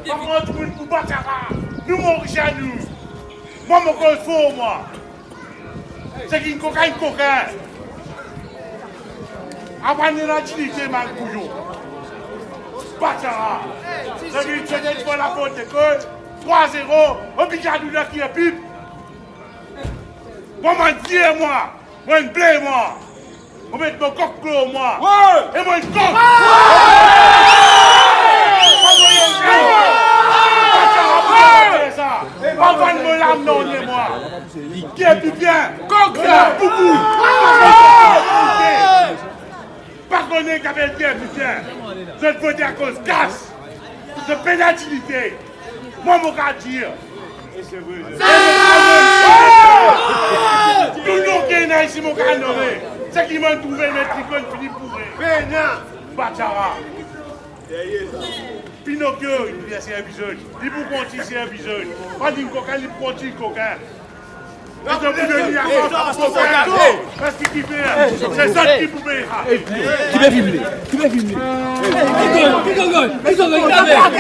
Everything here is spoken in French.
Par contre, vous battez nous, mon Richard, nous. Moi, mon col faux, moi. C'est qui coquin. Avant de la dignité, mal bouillon. Batara. C'est qui tu es pour la faute de que 3-0, obligatoire de qui est pipe. Moi, m'en dire, moi. Moi, une blé, moi. On met mon coq clos, moi. Et moi, une coq. Avant de me l'amener, moi. Qui est plus bien? Coq, beaucoup. Pardonnez qu'avec le bien, plus bien. Je ne peux dire qu'on se casse. De pénalité. Moi, mon gars, dire. Et c'est vrai. Tout le monde qui est là ici, mon gars, nommé. C'est qui m'a trouvé mes tricônes finis pourrés. Bachara. Pinocchio, il dit c'est un bisouille. Il vous conti, c'est un bisouille. Pas dit coquin, il conti coquin. Et je vous dis à coquin. Parce qu'il fait. C'est ça qui vous met. Qui va filmer?